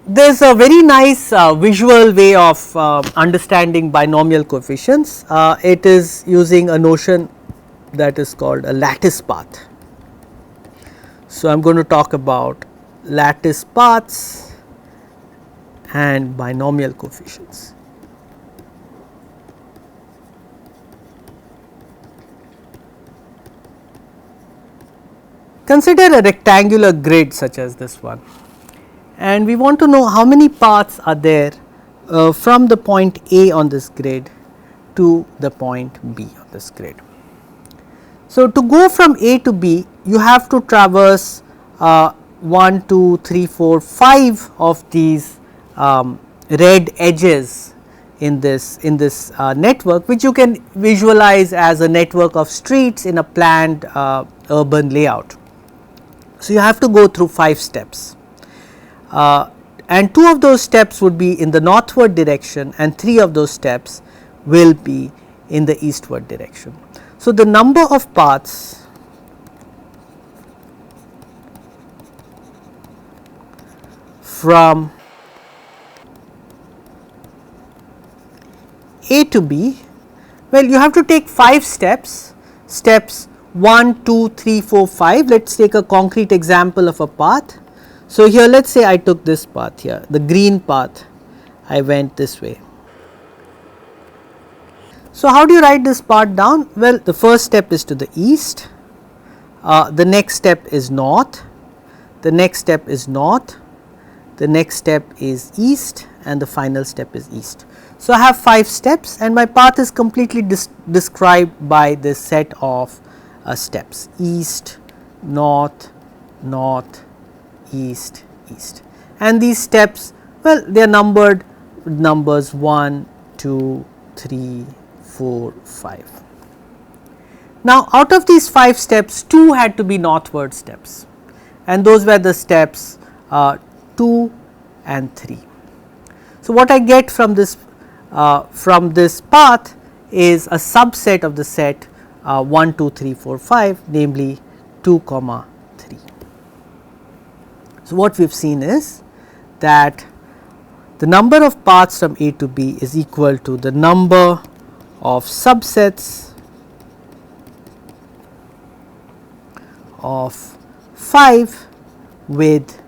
there is a very nice visual way of understanding binomial coefficients. It is using a notion that is called a lattice path. So, I am going to talk about lattice paths and binomial coefficients. Consider a rectangular grid such as this one, and we want to know how many paths are there from the point A on this grid to the point B on this grid. So, to go from A to B, you have to traverse 1, 2, 3, 4, 5 of these red edges in this network, which you can visualize as a network of streets in a planned urban layout. So, you have to go through 5 steps, and 2 of those steps would be in the northward direction and 3 of those steps will be in the eastward direction. So, the number of paths from A to B, well, you have to take 5 steps, steps 1, 2, 3, 4, 5. Let us take a concrete example of a path. So, here let us say I took this path here, the green path, I went this way. So, how do you write this path down? Well, the first step is to the east, the next step is north, the next step is north, the next step is east, and the final step is east. So, I have 5 steps and my path is completely described by this set of steps: east, north, north, east, east, and these steps, well, they are numbered with numbers 1, 2, 3, 4, 5. Now, out of these 5 steps, 2 had to be northward steps, and those were the steps 2 and 3. So, what I get from this path is a subset of the set 1, 2, 3, 4, 5, namely 2, 3. So, what we have seen is that the number of paths from A to B is equal to the number of subsets of 5 with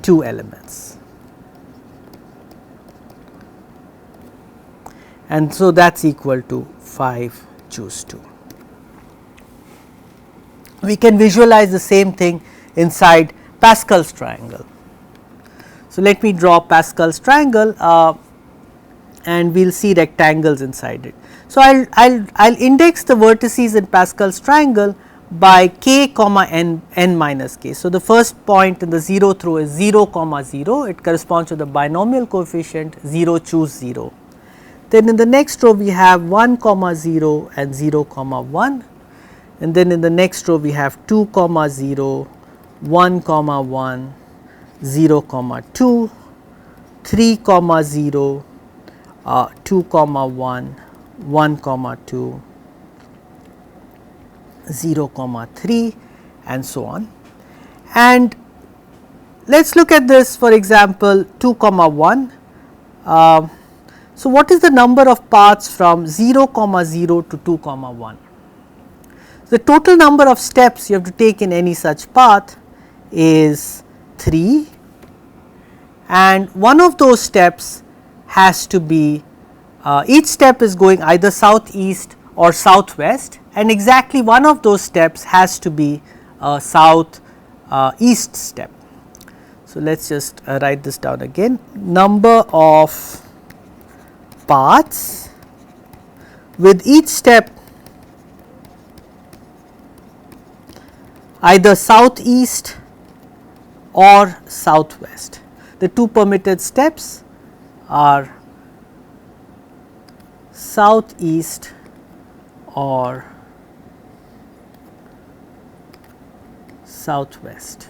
2 elements, and so that is equal to 5 choose 2. We can visualize the same thing inside Pascal's triangle. So, let me draw Pascal's triangle and we will see rectangles inside it. So, I will index the vertices in Pascal's triangle by k comma n minus k. So, the first point in the 0th row is 0 comma 0, it corresponds to the binomial coefficient 0 choose 0. Then in the next row we have 1 comma 0 and 0 comma 1, and then in the next row we have 2 comma 0, 1 comma 1, 0 comma 2, 3 comma 0, 2 comma 1, 1 comma 2, 0 comma 3, and so on. And let us look at this, for example 2 comma 1. So, what is the number of paths from 0 comma 0 to 2 comma 1? The total number of steps you have to take in any such path is 3, and one of those steps has to be each step is going either southeast or southwest, and exactly one of those steps has to be a south east step. So, let us just write this down again: number of paths with each step either southeast or southwest. The 2 permitted steps are southeast or southwest.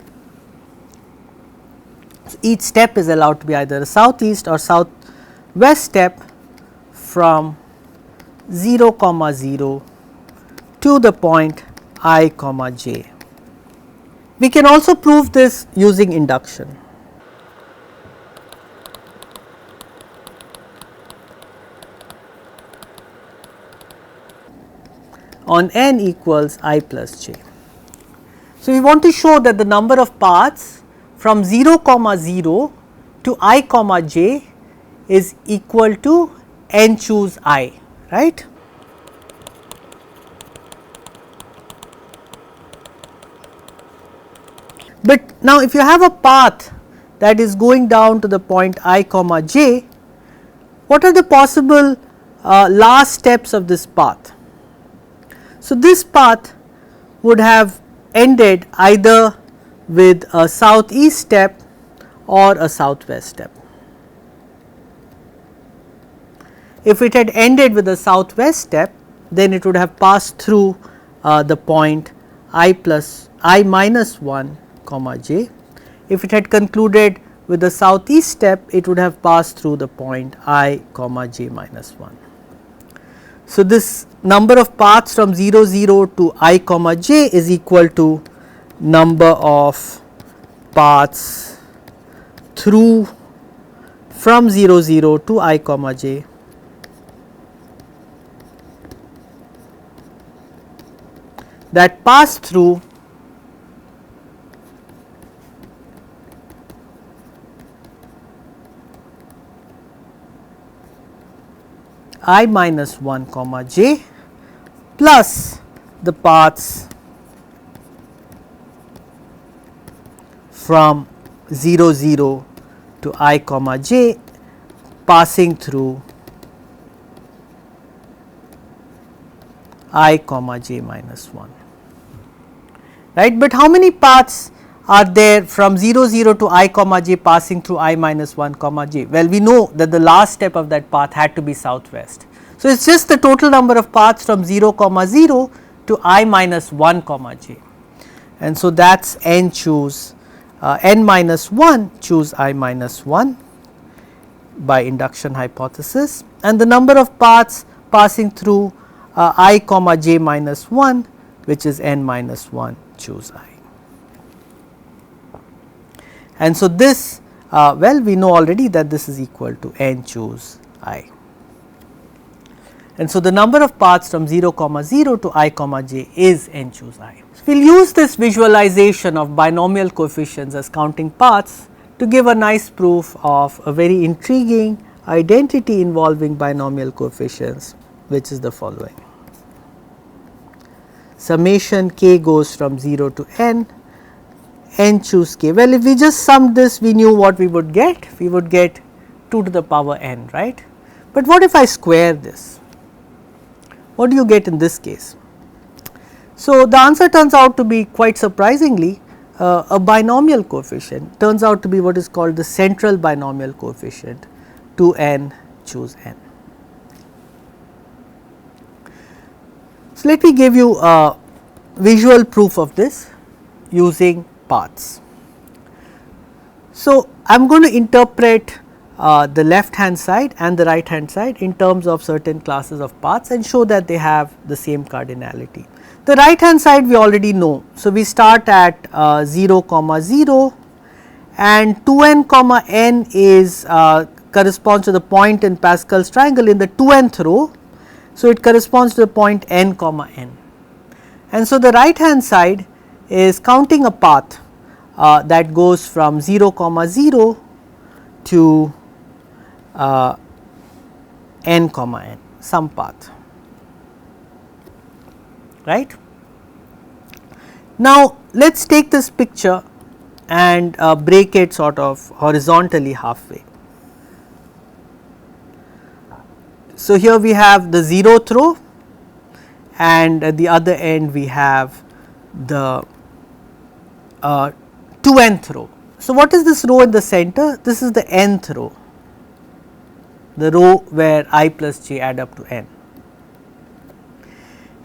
So, each step is allowed to be either a southeast or southwest step from 0 comma 0 to the point I comma j. We can also prove this using induction. on n equals I plus j. So, we want to show that the number of paths from 0 comma 0 to I comma j is equal to n choose I, right. But now if you have a path that is going down to the point I comma j, what are the possible last steps of this path? So, this path would have ended either with a southeast step or a southwest step. If it had ended with a southwest step, then it would have passed through the point I minus 1 comma j. If it had concluded with the southeast step, it would have passed through the point I comma j minus 1. So, this number of paths from 0 0 to I comma j is equal to number of paths through from 0 0 to I comma j that pass through I minus 1 comma j plus the paths from 0 0 to I comma j passing through I comma j minus 1, right. But how many paths are there from 0 0 to I comma j passing through I minus 1 comma j? Well, we know that the last step of that path had to be southwest. So, it is just the total number of paths from 0 comma 0 to I minus 1 comma j, and so that is n choose n minus 1 choose I minus 1 by induction hypothesis, and the number of paths passing through I comma j minus 1, which is n minus 1 choose I. And so, this well, we know already that this is equal to n choose I. And so, the number of paths from 0 comma 0 to I comma j is n choose I. So, we will use this visualization of binomial coefficients as counting paths to give a nice proof of a very intriguing identity involving binomial coefficients, which is the following. Summation k goes from 0 to n choose k. Well, if we just summed this, we knew what we would get. We would get 2 to the power n, right. But what if I square this? What do you get in this case? So, the answer turns out to be quite surprisingly a binomial coefficient turns out to be what is called the central binomial coefficient 2n choose n. So, let me give you a visual proof of this using paths. So, I am going to interpret the left hand side and the right hand side in terms of certain classes of paths and show that they have the same cardinality. The right hand side we already know. So, we start at 0 comma 0 and 2n comma n is corresponds to the point in Pascal's triangle in the 2nth row. So, it corresponds to the point n comma n, and so the right hand side is counting a path that goes from 0 comma 0 to n comma n, some path, right. Now, let us take this picture and break it sort of horizontally halfway. So, here we have the 0th row and at the other end we have the 2nth row. So, what is this row in the center? This is the nth row, the row where I plus j add up to n.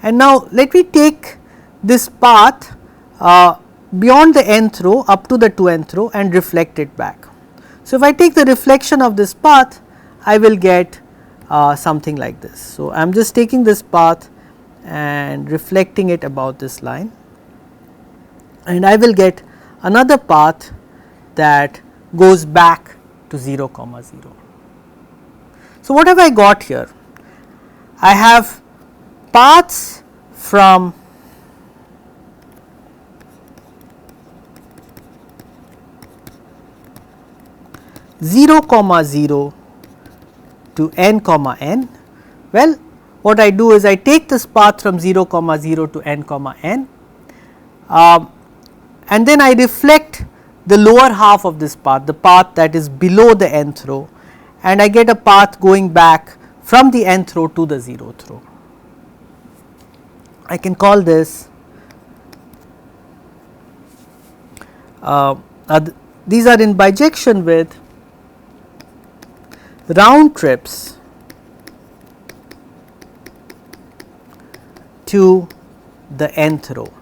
And now, let me take this path beyond the nth row up to the 2nth row and reflect it back. So, if I take the reflection of this path, I will get something like this. So, I am just taking this path and reflecting it about this line, and I will get another path that goes back to 0 comma 0. So, what have I got here? I have paths from zero comma 0 to n comma n. Well, what I do is I take this path from 0 comma 0 to n comma n, and then I reflect the lower half of this path, the path that is below the nth row, and I get a path going back from the nth row to the 0th row. I can call this these are in bijection with round trips to the nth row.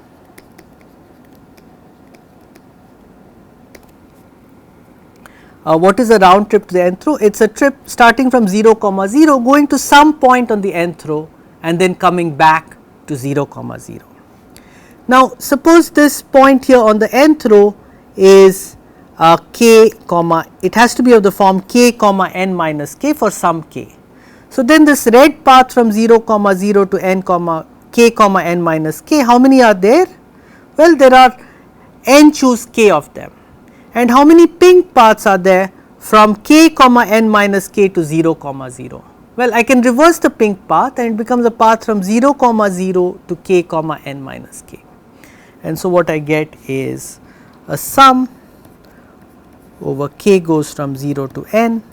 What is a round trip to the nth row? It is a trip starting from 0 comma 0 going to some point on the nth row and then coming back to 0 comma 0. Now, suppose this point here on the nth row is k comma, it has to be of the form k comma n minus k for some k. So, then this red path from 0 comma 0 to n comma k comma n minus k, how many are there? Well, there are n choose k of them. And how many pink paths are there from k comma n minus k to 0 comma 0? Well, I can reverse the pink path and it becomes a path from 0 comma 0 to k comma n minus k. And so, what I get is a sum over k goes from 0 to n,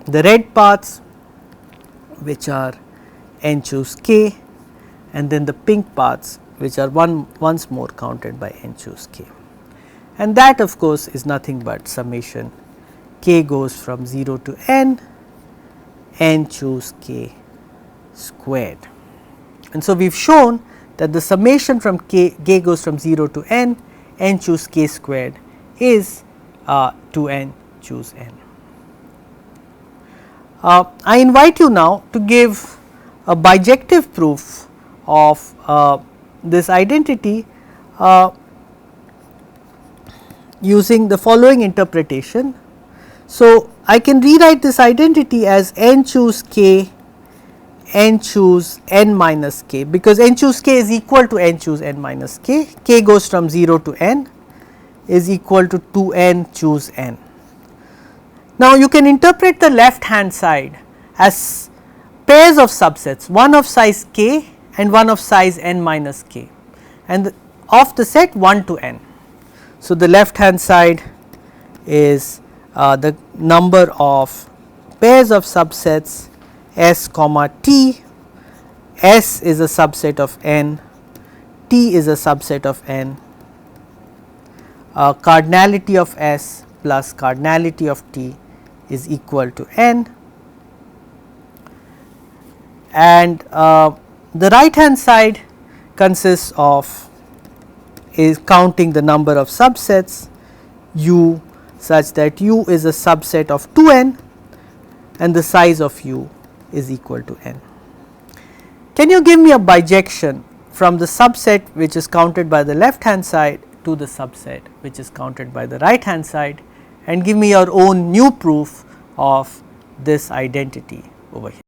the red paths which are n choose k, and then the pink paths which are once more counted by n choose k. And that of course is nothing but summation k goes from 0 to n, n choose k squared. And so, we have shown that the summation from k goes from 0 to n, n choose k squared is 2n choose n. I invite you now to give a bijective proof of this identity using the following interpretation. So, I can rewrite this identity as n choose k, n choose n minus k, because n choose k is equal to n choose n minus k, k goes from 0 to n is equal to 2n choose n. Now, you can interpret the left hand side as pairs of subsets, one of size k and one of size n minus k, and of the set 1 to n. So, the left hand side is the number of pairs of subsets s comma t, s is a subset of n, t is a subset of n, cardinality of s plus cardinality of t is equal to n, and the right hand side consists of is counting the number of subsets u such that u is a subset of 2n and the size of u is equal to n. Can you give me a bijection from the subset which is counted by the left hand side to the subset which is counted by the right hand side, and give me your own new proof of this identity over here.